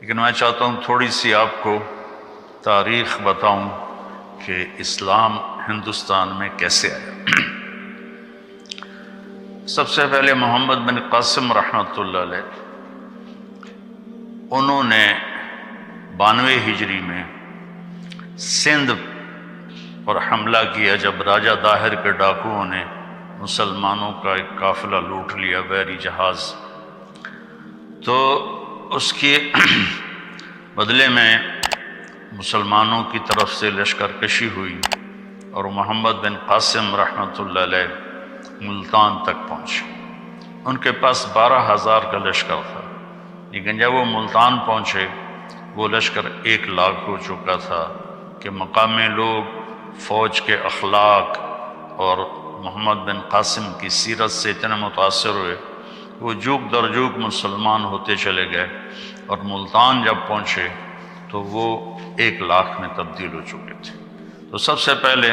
لیکن میں چاہتا ہوں تھوڑی سی آپ کو تاریخ بتاؤں کہ اسلام ہندوستان میں کیسے آیا۔ سب سے پہلے محمد بن قاسم رحمۃ اللہ علیہ، انہوں نے 92 ہجری میں سندھ پر حملہ کیا جب راجہ داہر کے ڈاکوؤں نے مسلمانوں کا ایک قافلہ لوٹ لیا، بحری جہاز۔ تو اس کے بدلے میں مسلمانوں کی طرف سے لشکر کشی ہوئی اور محمد بن قاسم رحمۃ اللہ علیہ ملتان تک پہنچے۔ ان کے پاس 12,000 کا لشکر تھا، لیکن جب وہ ملتان پہنچے وہ لشکر 1 لاکھ ہو چکا تھا کہ مقامی لوگ فوج کے اخلاق اور محمد بن قاسم کی سیرت سے اتنے متاثر ہوئے، وہ جوک در جوک مسلمان ہوتے چلے گئے، اور ملتان جب پہنچے تو وہ 1 لاکھ میں تبدیل ہو چکے تھے۔ تو سب سے پہلے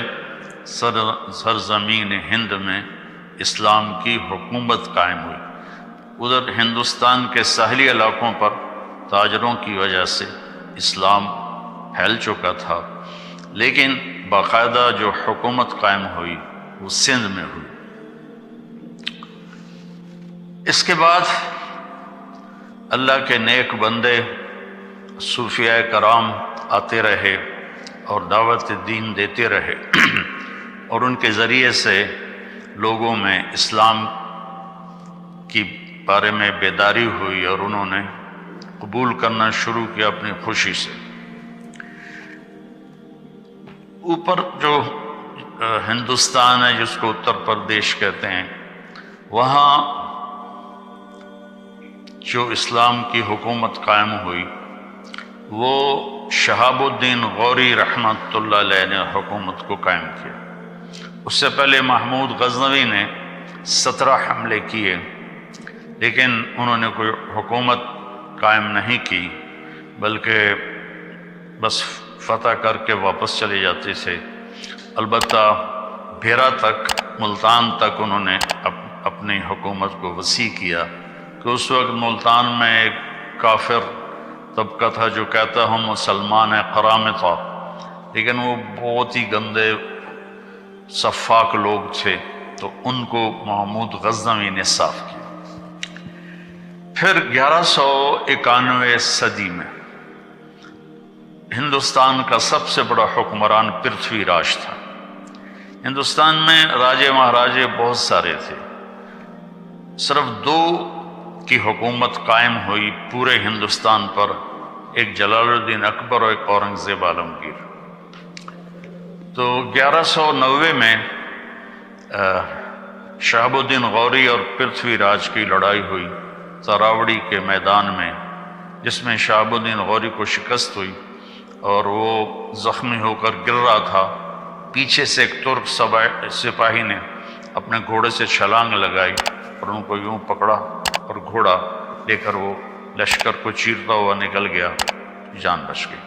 سرزمین ہند میں اسلام کی حکومت قائم ہوئی۔ ادھر ہندوستان کے ساحلی علاقوں پر تاجروں کی وجہ سے اسلام پھیل چکا تھا، لیکن باقاعدہ جو حکومت قائم ہوئی وہ سندھ میں ہوئی۔ اس کے بعد اللہ کے نیک بندے صوفیاء کرام آتے رہے اور دعوت دین دیتے رہے، اور ان کے ذریعے سے لوگوں میں اسلام کی بارے میں بیداری ہوئی اور انہوں نے قبول کرنا شروع کیا اپنی خوشی سے۔ اوپر جو ہندوستان ہے جس کو اتر پردیش کہتے ہیں، وہاں جو اسلام کی حکومت قائم ہوئی وہ شہاب الدین غوری رحمۃ اللہ علیہ نے حکومت کو قائم کیا۔ اس سے پہلے محمود غزنوی نے 17 حملے کیے، لیکن انہوں نے کوئی حکومت قائم نہیں کی، بلکہ بس فتح کر کے واپس چلے جاتے تھے۔ البتہ بھیرا تک، ملتان تک انہوں نے اپنی حکومت کو وسیع کیا، کہ اس وقت ملتان میں ایک کافر طبقہ تھا جو کہتا ہم مسلمان ہیں، قرامطہ، لیکن وہ بہت ہی گندے سفاک لوگ تھے، تو ان کو محمود غزنوی نے صاف کیا۔ پھر 1191 صدی میں ہندوستان کا سب سے بڑا حکمران پرتھوی راج تھا۔ ہندوستان میں راجے مہاراجے بہت سارے تھے، صرف 2 کی حکومت قائم ہوئی پورے ہندوستان پر، ایک جلال الدین اکبر اور ایک اورنگزیب عالمگیر۔ تو 1190 میں شہاب الدین غوری اور پرتھوی راج کی لڑائی ہوئی تراوڑی کے میدان میں، جس میں شہاب الدین غوری کو شکست ہوئی اور وہ زخمی ہو کر گر رہا تھا۔ پیچھے سے ایک ترک سپاہی نے اپنے گھوڑے سے چھلانگ لگائی اور ان کو یوں پکڑا اور گھوڑا لے کر وہ لشکر کو چیرتا ہوا نکل گیا، جان بچ گئی۔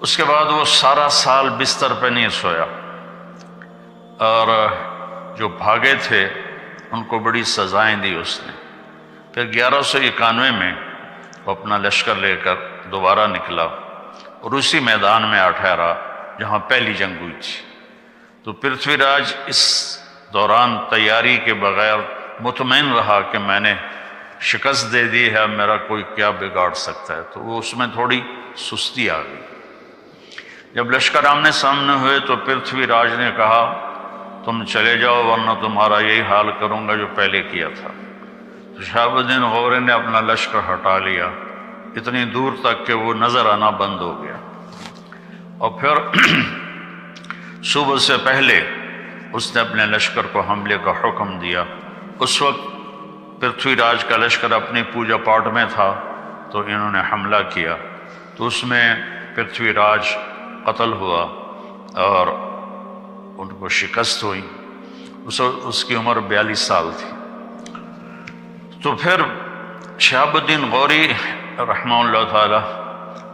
اس کے بعد وہ سارا سال بستر پہ نہیں سویا، اور جو بھاگے تھے ان کو بڑی سزائیں دی اس نے۔ پھر 1191 میں وہ اپنا لشکر لے کر دوبارہ نکلا، اور اسی میدان میں آ ٹھہرا جہاں پہلی جنگ ہوئی تھی۔ تو پرتھوی راج اس دوران تیاری کے بغیر مطمئن رہا کہ میں نے شکست دے دی ہے، میرا کوئی کیا بگاڑ سکتا ہے، تو وہ اس میں تھوڑی سستی آ گئی۔ جب لشکر آمنے سامنے ہوئے تو پرتھوی راج نے کہا تم چلے جاؤ ورنہ تمہارا یہی حال کروں گا جو پہلے کیا تھا۔ تو شہاب الدین غوری نے اپنا لشکر ہٹا لیا اتنی دور تک کہ وہ نظر آنا بند ہو گیا، اور پھر صبح سے پہلے اس نے اپنے لشکر کو حملے کا حکم دیا۔ اس وقت پرتھوی راج کا لشکر اپنی پوجا پاٹ میں تھا، تو انہوں نے حملہ کیا، تو اس میں پرتھوی راج قتل ہوا اور ان کو شکست ہوئی۔ اس کی عمر 42 سال تھی۔ تو پھر شہاب الدین غوری رحمہ اللہ تعالی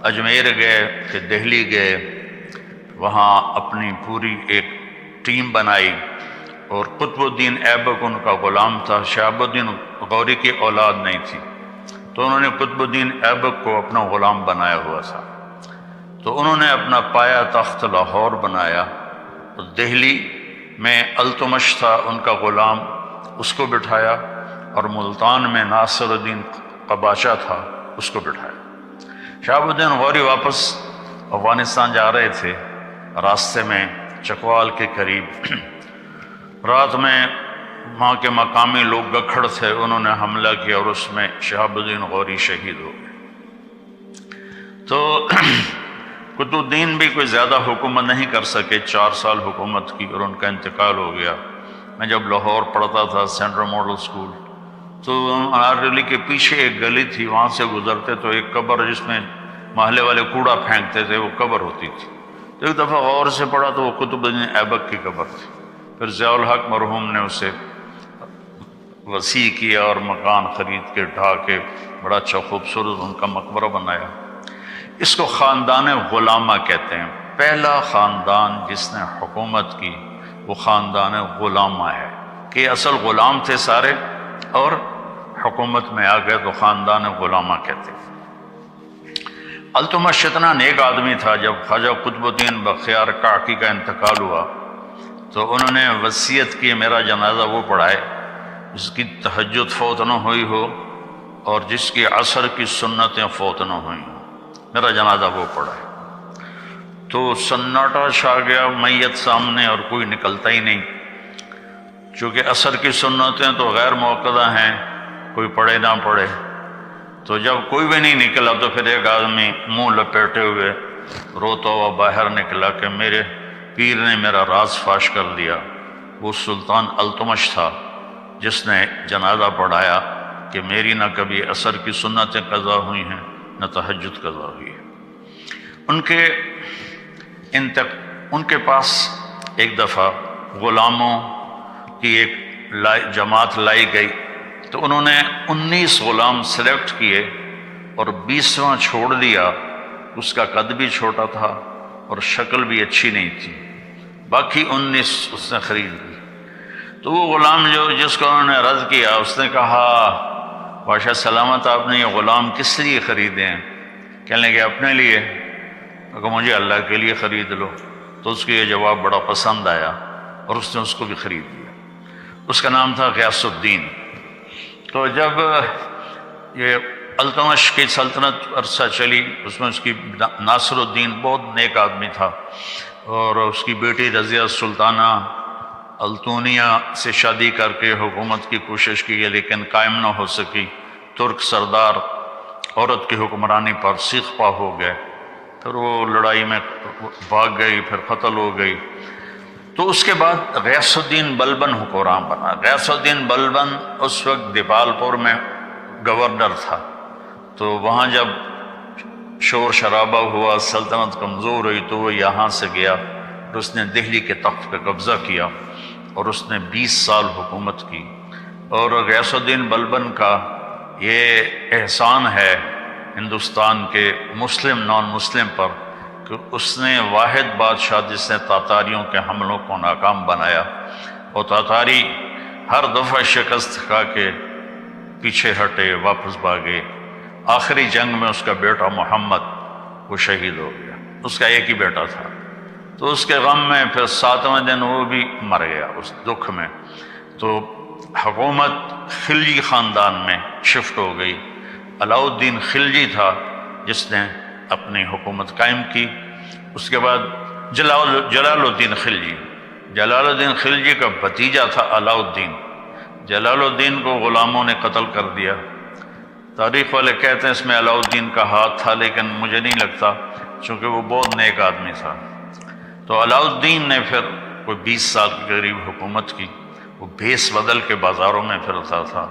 اجمیر گئے، پھر دہلی گئے، وہاں اپنی پوری ایک ٹیم بنائی، اور قطب الدین ایبک ان کا غلام تھا۔ شہاب الدین غوری کی اولاد نہیں تھی، تو انہوں نے قطب الدین ایبک کو اپنا غلام بنایا ہوا تھا، تو انہوں نے اپنا پایا تخت لاہور بنایا، اور دہلی میں التمش تھا ان کا غلام، اس کو بٹھایا، اور ملتان میں ناصر الدین قباشہ تھا، اس کو بٹھایا۔ شہاب الدین غوری واپس افغانستان جا رہے تھے، راستے میں چکوال کے قریب رات میں وہاں کے مقامی لوگ گکھڑ تھے، انہوں نے حملہ کیا اور اس میں شہاب الدین غوری شہید ہو گئے۔ تو قطب الدین بھی کوئی زیادہ حکومت نہیں کر سکے، 4 سال حکومت کی اور ان کا انتقال ہو گیا۔ میں جب لاہور پڑھتا تھا سینٹرل ماڈل سکول، تو آرلی کے پیچھے ایک گلی تھی، وہاں سے گزرتے تو ایک قبر جس میں محلے والے کوڑا پھینکتے تھے وہ قبر ہوتی تھی، تو ایک دفعہ غور سے پڑھا تو وہ قطب الدین ایبک کی قبر تھی۔ پھر ضیاء الحق مرحوم نے اسے وسیع کیا اور مکان خرید کے ڈھا کے بڑا اچھا خوبصورت ان کا مقبرہ بنایا۔ اس کو خاندان غلامہ کہتے ہیں۔ پہلا خاندان جس نے حکومت کی وہ خاندان غلامہ ہے، کہ اصل غلام تھے سارے اور حکومت میں آ گئے تو خاندان غلامہ کہتے ہیں۔ التمش اتنا نیک آدمی تھا، جب خواجہ قطب الدین بختیار کاکی کا انتقال ہوا تو انہوں نے وصیت کی میرا جنازہ وہ پڑھائے جس کی تہجد فوت نہ ہوئی ہو اور جس کی عصر کی سنتیں فوت نہ ہوئی ہوں، میرا جنازہ وہ پڑھائے۔ تو سناٹا چھا گیا، میت سامنے اور کوئی نکلتا ہی نہیں، چونکہ عصر کی سنتیں تو غیر موقدہ ہیں، کوئی پڑھے نہ پڑھے۔ تو جب کوئی بھی نہیں نکلا تو پھر ایک آدمی منہ لپیٹے ہوئے روتا ہوا باہر نکلا کہ میرے پیر نے میرا راز فاش کر دیا۔ وہ سلطان التمش تھا جس نے جنازہ پڑھایا کہ میری نہ کبھی عصر کی سنتیں قضا ہوئی ہیں نہ تہجد قضا ہوئی ہے۔ ان کے پاس ایک دفعہ غلاموں کی ایک جماعت لائی گئی، تو انہوں نے 19 غلام سلیکٹ کیے اور 20واں چھوڑ دیا۔ اس کا قد بھی چھوٹا تھا اور شکل بھی اچھی نہیں تھی، باقی 19 اس نے خرید لی۔ تو وہ غلام جس کو انہوں نے رد کیا، اس نے کہا بادشاہ سلامت آپ نے یہ غلام کس لیے خریدے ہیں؟ کہنے لگے اپنے لیے۔ کہ مجھے اللہ کے لیے خرید لو۔ تو اس کو یہ جواب بڑا پسند آیا اور اس نے اس کو بھی خرید لیا۔ اس کا نام تھا غیاث الدین۔ تو جب یہ التمش کی سلطنت عرصہ چلی، اس میں اس کی ناصر الدین بہت نیک آدمی تھا، اور اس کی بیٹی رضیہ سلطانہ التونیہ سے شادی کر کے حکومت کی کوشش کی لیکن قائم نہ ہو سکی۔ ترک سردار عورت کی حکمرانی پر سیخ پا ہو گئے، پھر وہ لڑائی میں بھاگ گئی، پھر قتل ہو گئی۔ تو اس کے بعد غیاث الدین بلبن حکمران بنا۔ غیاث الدین بلبن اس وقت دیپال پور میں گورنر تھا، تو وہاں جب شور شرابہ ہوا، سلطنت کمزور ہوئی، تو وہ یہاں سے گیا اور اس نے دہلی کے تخت پہ قبضہ کیا اور اس نے 20 سال حکومت کی۔ اور غیاث الدین بلبن کا یہ احسان ہے ہندوستان کے مسلم نان مسلم پر کہ اس نے واحد بادشاہ جس نے تاتاریوں کے حملوں کو ناکام بنایا، اور تاتاری ہر دفعہ شکست کھا کے پیچھے ہٹے، واپس بھاگے۔ آخری جنگ میں اس کا بیٹا محمد وہ شہید ہو گیا، اس کا ایک ہی بیٹا تھا۔ تو اس کے غم میں پھر 7ویں دن وہ بھی مر گیا اس دکھ میں۔ تو حکومت خلجی خاندان میں شفٹ ہو گئی۔ علاؤ الدین خلجی تھا جس نے اپنی حکومت قائم کی۔ اس کے بعد جلال الدین خلجی، جلال الدین خلجی کا بھتیجا تھا علاؤ الدین۔ جلال الدین کو غلاموں نے قتل کر دیا۔ تاریخ والے کہتے ہیں اس میں علاؤ الدین کا ہاتھ تھا، لیکن مجھے نہیں لگتا، چونکہ وہ بہت نیک آدمی تھا۔ تو علاؤ الدین نے پھر کوئی 20 سال کے قریب حکومت کی۔ وہ بھیس بدل کے بازاروں میں پھرتا تھا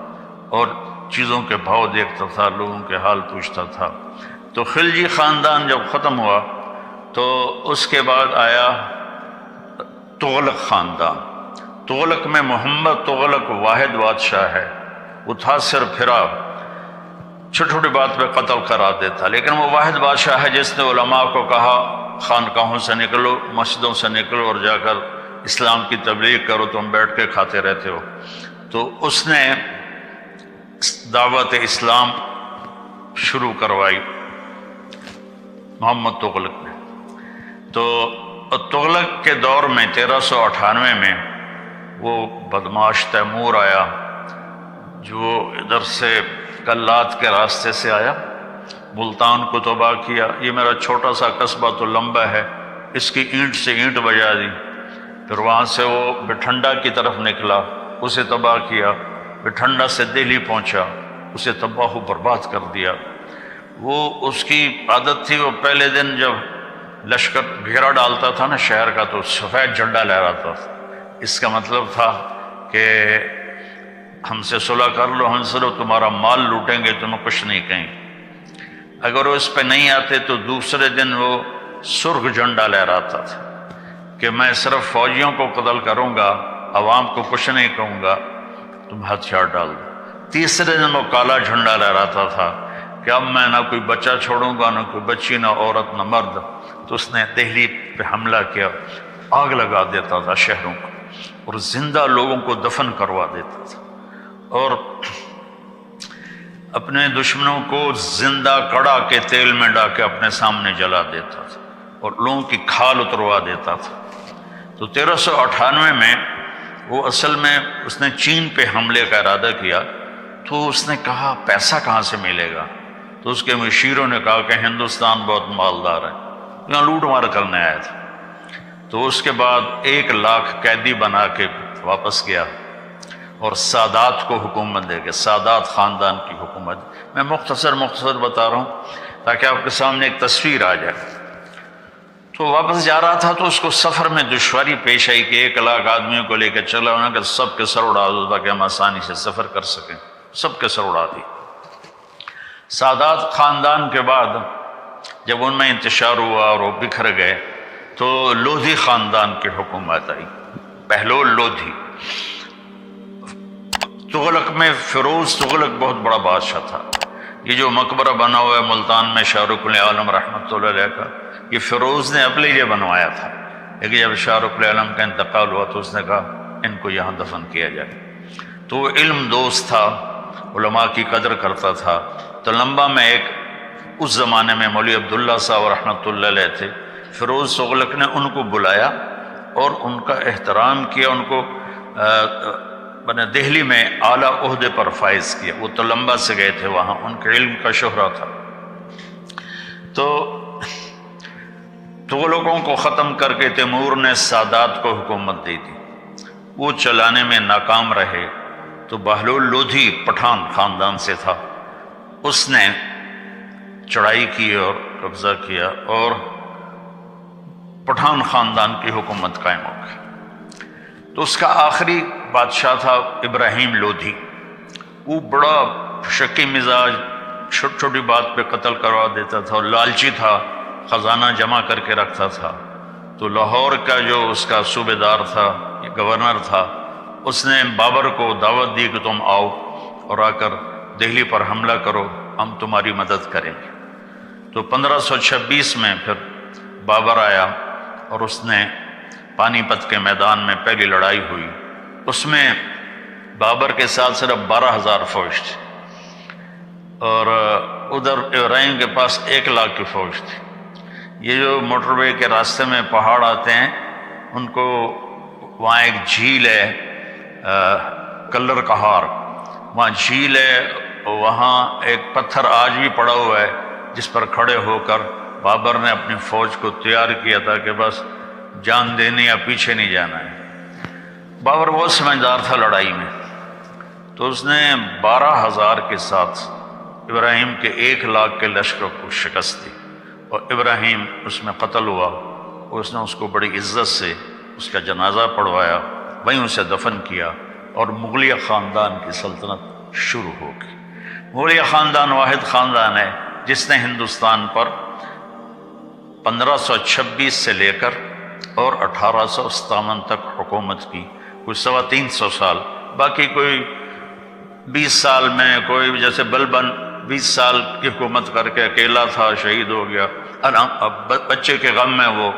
اور چیزوں کے بھاؤ دیکھتا تھا، لوگوں کے حال پوچھتا تھا۔ تو خلجی خاندان جب ختم ہوا تو اس کے بعد آیا تغلق خاندان۔ تغلق میں محمد تغلق واحد بادشاہ ہے۔ وہ تھا صرف پھرا، چھوٹی چھوٹی بات پہ قتل کرا دیتا، لیکن وہ واحد بادشاہ ہے جس نے علماء کو کہا خانقاہوں سے نکلو، مسجدوں سے نکلو اور جا کر اسلام کی تبلیغ کرو، تم بیٹھ کے کھاتے رہتے ہو۔ تو اس نے دعوت اسلام شروع کروائی محمد تغلق نے۔ تو تغلق کے دور میں 1398 میں وہ بدماش تیمور آیا جو ادھر سے کلات کے راستے سے آیا، ملتان کو تباہ کیا۔ یہ میرا چھوٹا سا قصبہ تو لمبا ہے، اس کی اینٹ سے اینٹ بجا دی۔ پھر وہاں سے وہ بٹھنڈا کی طرف نکلا، اسے تباہ کیا۔ بٹھنڈا سے دہلی پہنچا، اسے تباہ و برباد کر دیا۔ وہ اس کی عادت تھی، وہ پہلے دن جب لشکر گھیرا ڈالتا تھا نا شہر کا تو سفید جھنڈا لہراتا تھا۔ اس کا مطلب تھا کہ ہم سے صلح کر لو، ہم سے تمہارا مال لوٹیں گے، تمہیں کچھ نہیں کہیں۔ اگر وہ اس پہ نہیں آتے تو دوسرے دن وہ سرخ جھنڈا لہراتا تھا کہ میں صرف فوجیوں کو قتل کروں گا، عوام کو کچھ نہیں کہوں گا، تم ہتھیار ڈال دو۔ تیسرے دن وہ کالا جھنڈا لہراتا تھا کہ اب میں نہ کوئی بچہ چھوڑوں گا، نہ کوئی بچی، نہ عورت، نہ مرد۔ تو اس نے دہلی پہ حملہ کیا، آگ لگا دیتا تھا شہروں کو، اور زندہ لوگوں کو دفن کروا دیتا تھا، اور اپنے دشمنوں کو زندہ کڑا کے تیل میں ڈال کے اپنے سامنے جلا دیتا تھا، اور لوگوں کی کھال اتروا دیتا تھا۔ تو 1398 میں وہ اصل میں اس نے چین پہ حملے کا ارادہ کیا، تو اس نے کہا پیسہ کہاں سے ملے گا؟ تو اس کے مشیروں نے کہا کہ ہندوستان بہت مالدار ہے، یہاں لوٹ مار کرنے آیا تھا۔ تو اس کے بعد 1,00,000 قیدی بنا کے واپس گیا، اور سادات کو حکومت دے گا، سادات خاندان کی حکومت۔ میں مختصر بتا رہا ہوں تاکہ آپ کے سامنے ایک تصویر آ جائے۔ تو واپس جا رہا تھا تو اس کو سفر میں دشواری پیش آئی کہ 1,00,000 آدمیوں کو لے کے چلا ہونا کہ سب کے سر اڑا دو تاکہ ہم آسانی سے سفر کر سکیں۔ سب کے سر اڑا دی۔ سادات خاندان کے بعد جب ان میں انتشار ہوا اور وہ بکھر گئے تو لودھی خاندان کی حکومت آئی، بہلول لودھی۔ تغلق میں فیروز تغلق بہت بڑا بادشاہ تھا۔ یہ جو مقبرہ بنا ہوا ہے ملتان میں شاہ رخ العالم رحمۃ اللہ علیہ کا، یہ فیروز نے اپنے لیے بنوایا تھا، لیکن جب شاہ رخ العالم کا انتقال ہوا تو اس نے کہا ان کو یہاں دفن کیا جائے۔ تو وہ علم دوست تھا، علماء کی قدر کرتا تھا۔ تو لمبا میں ایک اس زمانے میں مولوی عبداللہ صاحب رحمۃ اللہ علیہ تھے، فیروز تغلق نے ان کو بلایا اور ان کا احترام کیا، ان کو دہلی میں اعلیٰ عہدے پر فائز کیا۔ وہ تو لمبا سے گئے تھے وہاں، ان کے علم کا شہرہ تھا۔ تو تغلقوں کو ختم کر کے تیمور نے سادات کو حکومت دی تھی، وہ چلانے میں ناکام رہے۔ تو بہلول لودھی پٹھان خاندان سے تھا، اس نے چڑھائی کی اور قبضہ کیا اور پٹھان خاندان کی حکومت قائم ہو گئی۔ تو اس کا آخری بادشاہ تھا ابراہیم لودھی۔ وہ بڑا شکی مزاج، چھوٹی چھوٹی بات پہ قتل کروا دیتا تھا، اور لالچی تھا، خزانہ جمع کر کے رکھتا تھا۔ تو لاہور کا جو اس کا صوبے دار تھا، گورنر تھا، اس نے بابر کو دعوت دی کہ تم آؤ اور آ کر دہلی پر حملہ کرو، ہم تمہاری مدد کریں گے۔ تو 1526 میں پھر بابر آیا اور اس نے پانی پت کے میدان میں پہلی لڑائی ہوئی۔ اس میں بابر کے ساتھ صرف 12,000 فوج تھی، اور ادھر ابراہیم کے پاس 1,00,000 کی فوج تھی۔ یہ جو موٹر وے کے راستے میں پہاڑ آتے ہیں، ان کو وہاں ایک جھیل ہے کلر کہار، وہاں جھیل ہے، وہاں ایک پتھر آج بھی پڑا ہوا ہے جس پر کھڑے ہو کر بابر نے اپنی فوج کو تیار کیا تھا کہ بس جان دینی یا پیچھے نہیں جانا ہے۔ بابر بہت سمجھدار تھا لڑائی میں، تو اس نے 12,000 کے ساتھ ابراہیم کے 1,00,000 کے لشکر کو شکست دی، اور ابراہیم اس میں قتل ہوا، اور اس نے اس کو بڑی عزت سے اس کا جنازہ پڑھوایا، وہیں اسے دفن کیا، اور مغلیہ خاندان کی سلطنت شروع ہو گئی۔ مغلیہ خاندان واحد خاندان ہے جس نے ہندوستان پر 1526 سے لے کر اور 1857 تک حکومت کی، کوئی 325 سال۔ باقی کوئی 20 سال میں، کوئی جیسے بلبن 20 سال کی حکومت کر کے اکیلا تھا، شہید ہو گیا، بچے کے غم میں وہ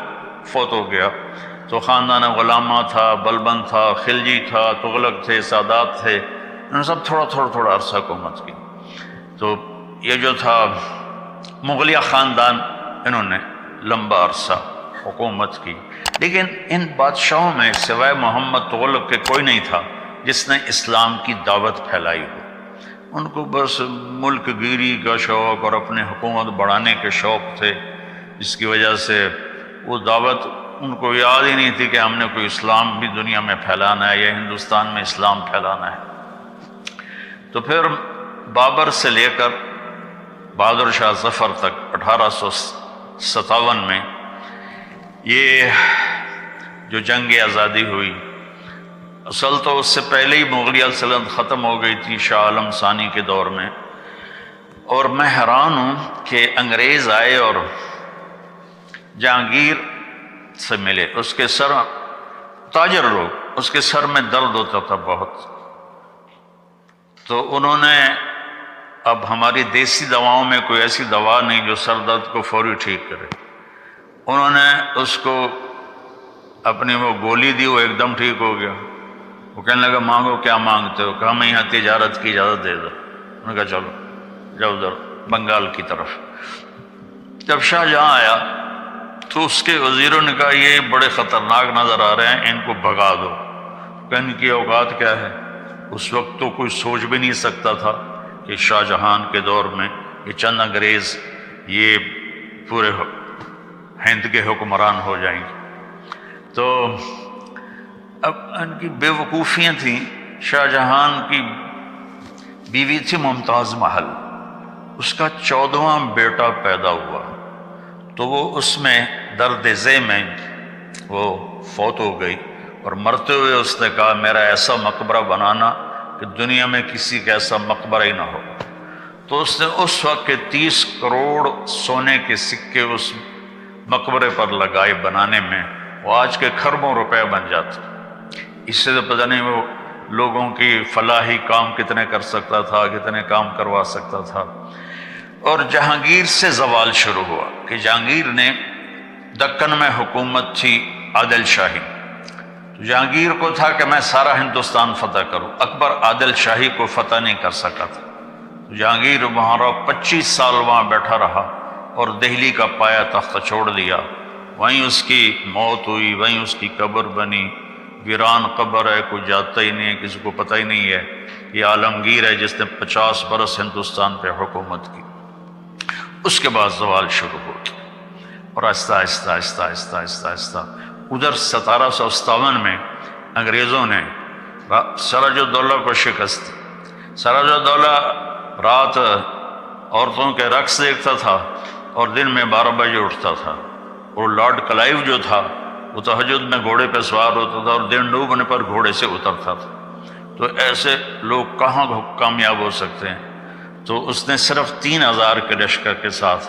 فوت ہو گیا۔ تو خاندان غلامہ تھا، بلبن تھا، خلجی تھا، تغلق تھے، سادات تھے، انہوں نے سب تھوڑا عرصہ حکومت کی۔ تو یہ جو تھا مغلیہ خاندان، انہوں نے لمبا عرصہ حکومت کی، لیکن ان بادشاہوں میں سوائے محمد تغلق کے کوئی نہیں تھا جس نے اسلام کی دعوت پھیلائی ہو۔ ان کو بس ملک گیری کا شوق اور اپنے حکومت بڑھانے کے شوق تھے، جس کی وجہ سے وہ دعوت ان کو یاد ہی نہیں تھی کہ ہم نے کوئی اسلام بھی دنیا میں پھیلانا ہے یا ہندوستان میں اسلام پھیلانا ہے۔ تو پھر بابر سے لے کر بہادر شاہ ظفر تک 1857 میں یہ جو جنگ آزادی ہوئی، اصل تو اس سے پہلے ہی مغلیہ سلطنت ختم ہو گئی تھی شاہ عالم ثانی کے دور میں، اور میں حیران ہوں کہ انگریز آئے اور جہانگیر سے ملے، اس کے سر تاجر لوگ، اس کے سر میں درد ہوتا تھا بہت، تو انہوں نے اب ہماری دیسی دواؤں میں کوئی ایسی دوا نہیں جو سر درد کو فوری ٹھیک کرے، انہوں نے اس کو اپنی وہ گولی دی، وہ ایک دم ٹھیک ہو گیا۔ وہ کہنے لگا مانگو کیا مانگتے ہو؟ کہا ہمیں یہاں تجارت کی اجازت دے دو۔ انہوں نے کہا چلو جاؤ ادھر بنگال کی طرف۔ جب شاہ جہاں آیا تو اس کے وزیروں نے کہا یہ بڑے خطرناک نظر آ رہے ہیں، ان کو بھگا دو۔ کہ ان کی اوقات کیا ہے؟ اس وقت تو کوئی سوچ بھی نہیں سکتا تھا کہ شاہ جہان کے دور میں یہ چند انگریز یہ پورے ہند کے حکمران ہو جائیں گے۔ تو اب ان کی بے وقوفیاں تھیں۔ شاہ جہان کی بیوی تھی ممتاز محل، اس کا 14واں بیٹا پیدا ہوا تو وہ اس میں درد ذہ میں وہ فوت ہو گئی، اور مرتے ہوئے اس نے کہا میرا ایسا مقبرہ بنانا کہ دنیا میں کسی کا ایسا مقبرہ ہی نہ ہو۔ تو اس نے اس وقت کے 30 کروڑ سونے کے سکے اس مقبرے پر لگائے بنانے میں، وہ آج کے کھربوں روپے بن جاتے۔ اس سے تو پتہ نہیں وہ لوگوں کی فلاحی کام کتنے کر سکتا تھا، کتنے کام کروا سکتا تھا۔ اور جہانگیر سے زوال شروع ہوا کہ جہانگیر نے دکن میں حکومت تھی عادل شاہی، تو جہانگیر کو تھا کہ میں سارا ہندوستان فتح کروں، اکبر عادل شاہی کو فتح نہیں کر سکا تھا۔ تو جہانگیر وہاں 25 سال وہاں بیٹھا رہا اور دہلی کا پایا تخت چھوڑ دیا، وہیں اس کی موت ہوئی، وہیں اس کی قبر بنی۔ ویران قبر ہے، کوئی جاتا ہی نہیں ہے، کسی کو پتہ ہی نہیں ہے یہ عالمگیر ہے جس نے 50 برس ہندوستان پہ حکومت کی۔ اس کے بعد زوال شروع ہو گیا، اور آہستہ آہستہ آہستہ آہستہ آہستہ آہستہ ادھر 1757 میں انگریزوں نے سراج الدولہ کو شکست دی۔ سراج الدولہ رات عورتوں کے رقص دیکھتا تھا اور دن میں 12 بجے اٹھتا تھا، اور لارڈ کلائیو جو تھا وہ تہجد میں گھوڑے پہ سوار ہوتا تھا اور دن ڈوبنے پر گھوڑے سے اترتا تھا۔ تو ایسے لوگ کہاں کامیاب ہو سکتے ہیں؟ تو اس نے صرف 3000 کے لشکر کے ساتھ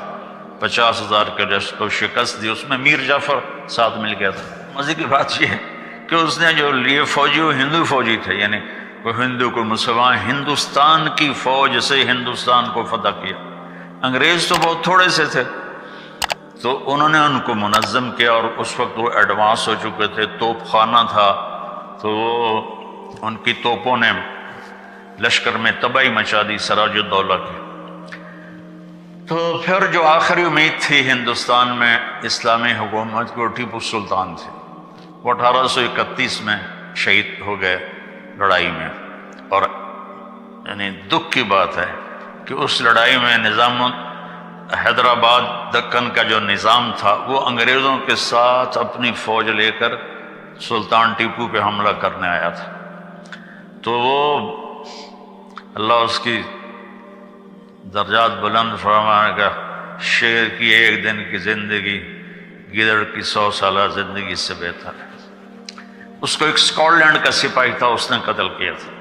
50,000 کے لشکر کو شکست دی، اس میں میر جعفر ساتھ مل گیا تھا۔ مزے کی بات یہ ہے کہ اس نے جو لیے فوجی وہ ہندو فوجی تھے، یعنی کوئی ہندو کوئی مسلمان، ہندوستان کی فوج سے ہندوستان کو فتح کیا۔ انگریز تو بہت تھوڑے سے تھے، تو انہوں نے ان کو منظم کیا، اور اس وقت وہ ایڈوانس ہو چکے تھے، توپ خانہ تھا، تو وہ ان کی توپوں نے لشکر میں تباہی مچا دی سراج الدولہ کی۔ تو پھر جو آخری امید تھی ہندوستان میں اسلامی حکومت کو، ٹیپو سلطان تھے، وہ 1831 میں شہید ہو گئے لڑائی میں۔ اور یعنی دکھ کی بات ہے کہ اس لڑائی میں نظام حیدرآباد دکن کا جو نظام تھا وہ انگریزوں کے ساتھ اپنی فوج لے کر سلطان ٹیپو پہ حملہ کرنے آیا تھا۔ تو وہ اللہ اس کی درجات بلند فرمانے کا، شیر کی ایک دن کی زندگی گدڑ کی 100 سالہ زندگی سے بہتر ہے۔ اس کو ایک اسکاٹ لینڈ کا سپاہی تھا، اس نے قتل کیا تھا،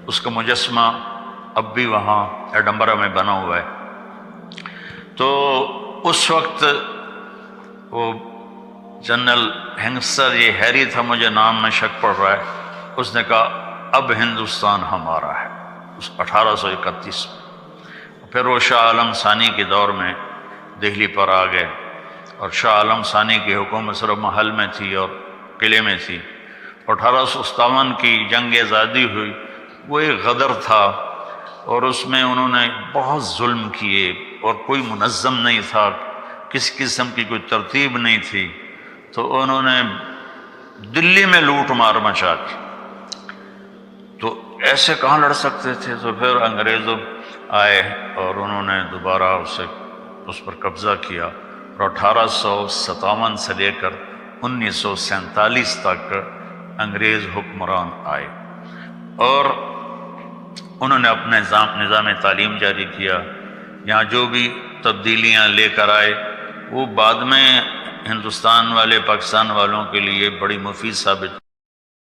اس کا مجسمہ اب بھی وہاں ایڈنبرا میں بنا ہوا ہے۔ تو اس وقت وہ جنرل ہنگسر، یہ ہیری تھا، مجھے نام میں شک پڑ رہا ہے، اس نے کہا اب ہندوستان ہمارا ہے، اس 1831 میں۔ پھر وہ شاہ عالم ثانی کے دور میں دہلی پر آ گئے، اور شاہ عالم ثانی کی حکومت صرف محل میں تھی اور قلعے میں تھی۔ 1857 کی جنگ آزادی ہوئی، وہ ایک غدر تھا، اور اس میں انہوں نے بہت ظلم کیے اور کوئی منظم نہیں تھا، کسی قسم کی کوئی ترتیب نہیں تھی، تو انہوں نے دلی میں لوٹ مار مچا دی۔ تو ایسے کہاں لڑ سکتے تھے؟ تو پھر انگریز آئے اور انہوں نے دوبارہ اس پر قبضہ کیا، اور 1857 سے لے کر 1947 تک انگریز حکمران آئے، اور انہوں نے اپنے نظام تعلیم جاری کیا۔ یہاں جو بھی تبدیلیاں لے کر آئے وہ بعد میں ہندوستان والے، پاکستان والوں کے لیے بڑی مفید ثابت